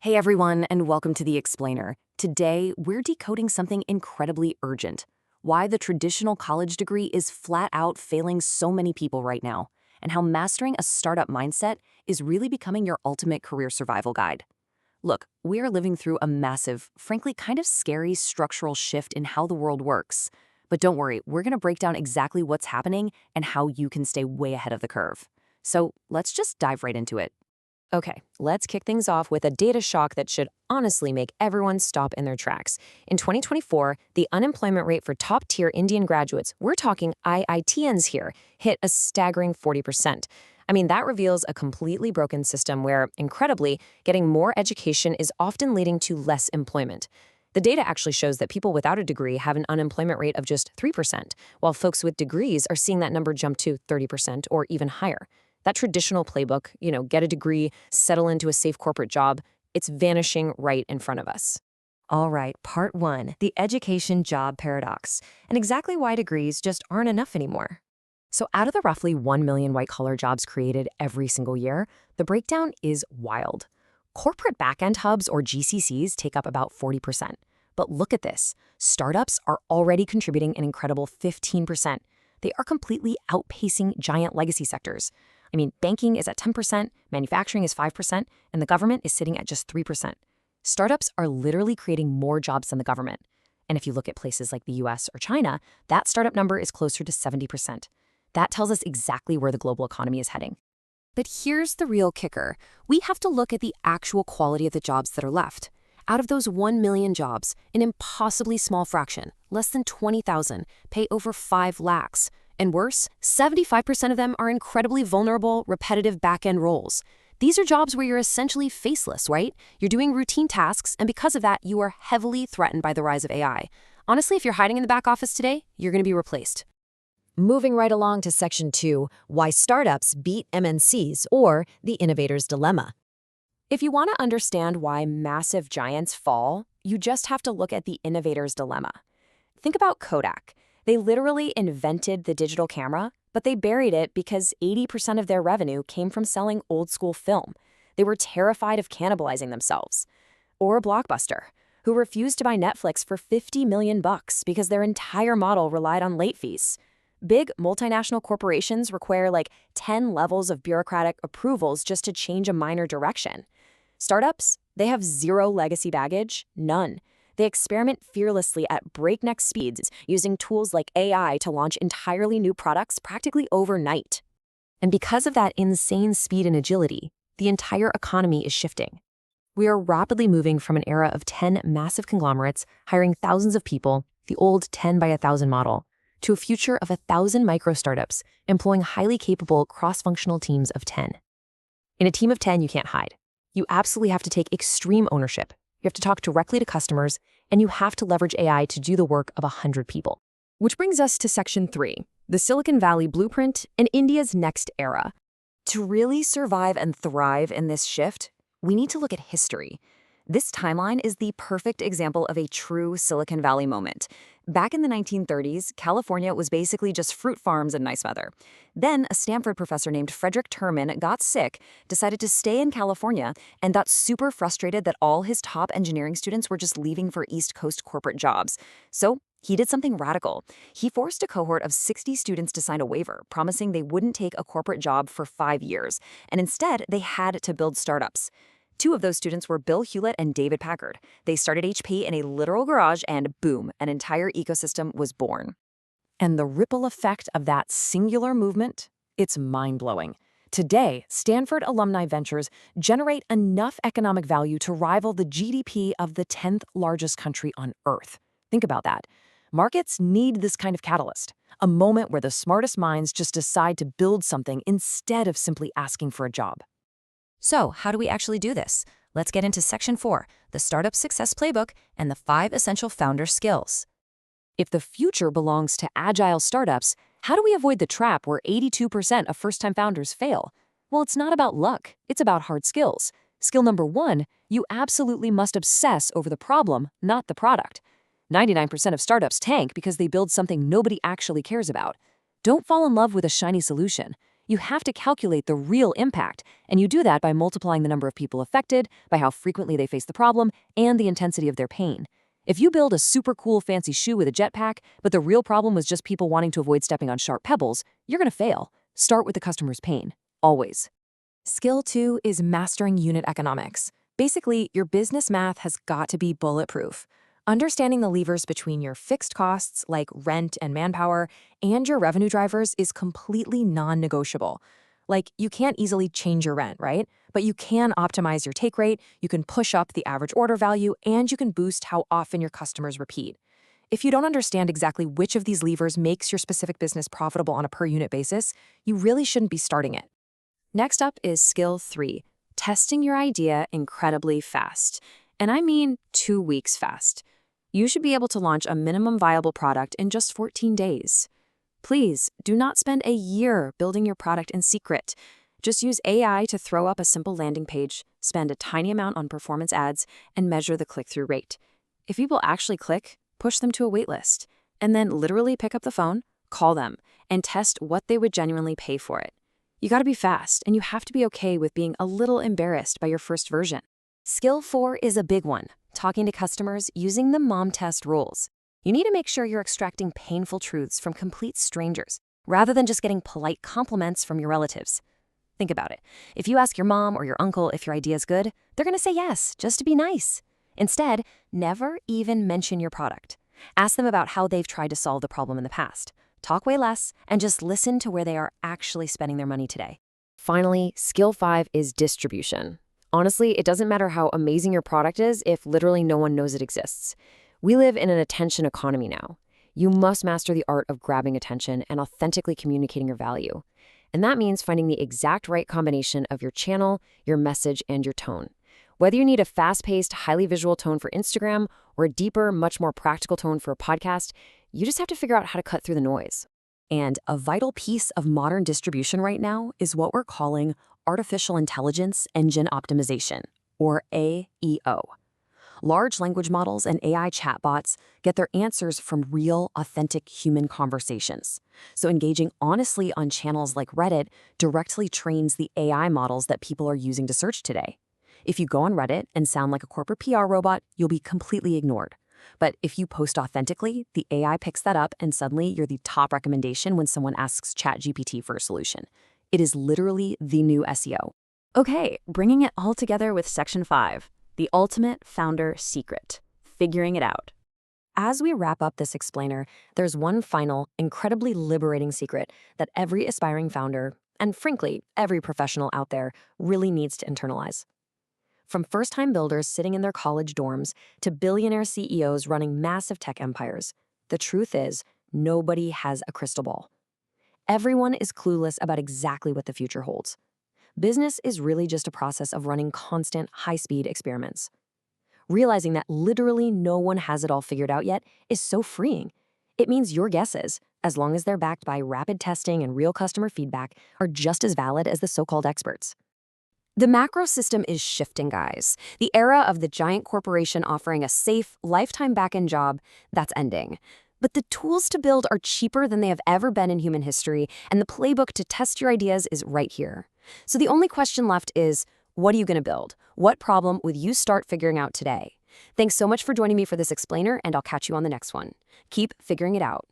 Hey everyone, and welcome to The Explainer. Today, we're decoding something incredibly urgent. Why the traditional college degree is flat out failing so many people right now, and how mastering a startup mindset is really becoming your ultimate career survival guide. Look, we are living through a massive, frankly kind of scary structural shift in how the world works. But don't worry, we're going to break down exactly what's happening and how you can stay way ahead of the curve. So let's just dive right into it. Okay, let's kick things off with a data shock that should honestly make everyone stop in their tracks. In 2024, the unemployment rate for top-tier Indian graduates, we're talking IITians here, hit a staggering 40%. I mean, that reveals a completely broken system where, incredibly, getting more education is often leading to less employment. The data actually shows that people without a degree have an unemployment rate of just 3%, while folks with degrees are seeing that number jump to 30% or even higher. That traditional playbook, get a degree, settle into a safe corporate job, it's vanishing right in front of us. All right, part one, the education job paradox, and exactly why degrees just aren't enough anymore. So out of the roughly 1 million white-collar jobs created every single year, the breakdown is wild. Corporate backend hubs, or GCCs, take up about 40%. But look at this. Startups are already contributing an incredible 15%. They are completely outpacing giant legacy sectors. I mean, banking is at 10%, manufacturing is 5%, and the government is sitting at just 3%. Startups are literally creating more jobs than the government. And if you look at places like the US or China, that startup number is closer to 70%. That tells us exactly where the global economy is heading. But here's the real kicker. We have to look at the actual quality of the jobs that are left. Out of those 1 million jobs, an impossibly small fraction, less than 20,000, pay over 5 lakhs. And worse, 75% of them are incredibly vulnerable, repetitive back-end roles. These are jobs where you're essentially faceless, right? You're doing routine tasks, and because of that, you are heavily threatened by the rise of AI. Honestly, if you're hiding in the back office today, you're going to be replaced. Moving right along to Section 2, Why Startups Beat MNCs, or the Innovator's Dilemma. If you want to understand why massive giants fall, you just have to look at the Innovator's Dilemma. Think about Kodak. They literally invented the digital camera, but they buried it because 80% of their revenue came from selling old-school film. They were terrified of cannibalizing themselves. Or Blockbuster, who refused to buy Netflix for $50 million because their entire model relied on late fees. Big multinational corporations require like 10 levels of bureaucratic approvals just to change a minor direction. Startups, they have zero legacy baggage, none. They experiment fearlessly at breakneck speeds using tools like AI to launch entirely new products practically overnight. And because of that insane speed and agility, the entire economy is shifting. We are rapidly moving from an era of 10 massive conglomerates hiring thousands of people, the old 10 by 1,000 model, to a future of 1,000 micro-startups employing highly capable cross-functional teams of 10. In a team of 10, you can't hide. You absolutely have to take extreme ownership. You have to talk directly to customers, and you have to leverage AI to do the work of 100 people. Which brings us to Section 3, the Silicon Valley Blueprint and India's next era. To really survive and thrive in this shift, we need to look at history. This timeline is the perfect example of a true Silicon Valley moment. Back in the 1930s, California was basically just fruit farms and nice weather. Then a Stanford professor named Frederick Terman got sick, decided to stay in California, and got super frustrated that all his top engineering students were just leaving for East Coast corporate jobs. So he did something radical. He forced a cohort of 60 students to sign a waiver, promising they wouldn't take a corporate job for 5 years, and instead they had to build startups. 2 of those students were Bill Hewlett and David Packard. They started HP in a literal garage and boom, an entire ecosystem was born. And the ripple effect of that singular movement, it's mind-blowing. Today, Stanford alumni ventures generate enough economic value to rival the GDP of the 10th largest country on Earth. Think about that. Markets need this kind of catalyst, a moment where the smartest minds just decide to build something instead of simply asking for a job. So, how do we actually do this? Let's get into Section 4, the Startup Success Playbook and the 5 essential founder skills. If the future belongs to agile startups, how do we avoid the trap where 82% of first-time founders fail? Well, it's not about luck. It's about hard skills. Skill number 1, you absolutely must obsess over the problem, not the product. 99% of startups tank because they build something nobody actually cares about. Don't fall in love with a shiny solution. You have to calculate the real impact, and you do that by multiplying the number of people affected, by how frequently they face the problem, and the intensity of their pain. If you build a super cool fancy shoe with a jetpack, but the real problem was just people wanting to avoid stepping on sharp pebbles, you're going to fail. Start with the customer's pain. Always. Skill 2 is mastering unit economics. Basically, your business math has got to be bulletproof. Understanding the levers between your fixed costs, like rent and manpower, and your revenue drivers is completely non-negotiable. Like, you can't easily change your rent, right? But you can optimize your take rate, you can push up the average order value, and you can boost how often your customers repeat. If you don't understand exactly which of these levers makes your specific business profitable on a per-unit basis, you really shouldn't be starting it. Next up is skill 3, testing your idea incredibly fast. And I mean 2 weeks fast. You should be able to launch a minimum viable product in just 14 days. Please, do not spend a year building your product in secret. Just use AI to throw up a simple landing page, spend a tiny amount on performance ads, and measure the click-through rate. If people actually click, push them to a waitlist, and then literally pick up the phone, call them, and test what they would genuinely pay for it. You gotta be fast, and you have to be okay with being a little embarrassed by your first version. Skill 4 is a big one, talking to customers using the mom test rules. You need to make sure you're extracting painful truths from complete strangers, rather than just getting polite compliments from your relatives. Think about it. If you ask your mom or your uncle if your idea is good, they're going to say yes, just to be nice. Instead, never even mention your product. Ask them about how they've tried to solve the problem in the past. Talk way less, and just listen to where they are actually spending their money today. Finally, skill 5 is distribution. Honestly, it doesn't matter how amazing your product is if literally no one knows it exists. We live in an attention economy now. You must master the art of grabbing attention and authentically communicating your value. And that means finding the exact right combination of your channel, your message, and your tone. Whether you need a fast-paced, highly visual tone for Instagram or a deeper, much more practical tone for a podcast, you just have to figure out how to cut through the noise. And a vital piece of modern distribution right now is what we're calling artificial intelligence engine optimization, or AEO. Large language models and AI chatbots get their answers from real, authentic human conversations. So engaging honestly on channels like Reddit directly trains the AI models that people are using to search today. If you go on Reddit and sound like a corporate PR robot, you'll be completely ignored. But if you post authentically, the AI picks that up and suddenly you're the top recommendation when someone asks ChatGPT for a solution. It is literally the new SEO. Okay, bringing it all together with Section 5, the ultimate founder secret, figuring it out. As we wrap up this explainer, there's one final, incredibly liberating secret that every aspiring founder, and frankly, every professional out there, really needs to internalize. From first-time builders sitting in their college dorms to billionaire CEOs running massive tech empires, the truth is, nobody has a crystal ball. Everyone is clueless about exactly what the future holds. Business is really just a process of running constant, high-speed experiments. Realizing that literally no one has it all figured out yet is so freeing. It means your guesses, as long as they're backed by rapid testing and real customer feedback, are just as valid as the so-called experts. The macro system is shifting, guys. The era of the giant corporation offering a safe, lifetime back-end job, that's ending. But the tools to build are cheaper than they have ever been in human history, and the playbook to test your ideas is right here. So the only question left is, what are you going to build? What problem would you start figuring out today? Thanks so much for joining me for this explainer, and I'll catch you on the next one. Keep figuring it out.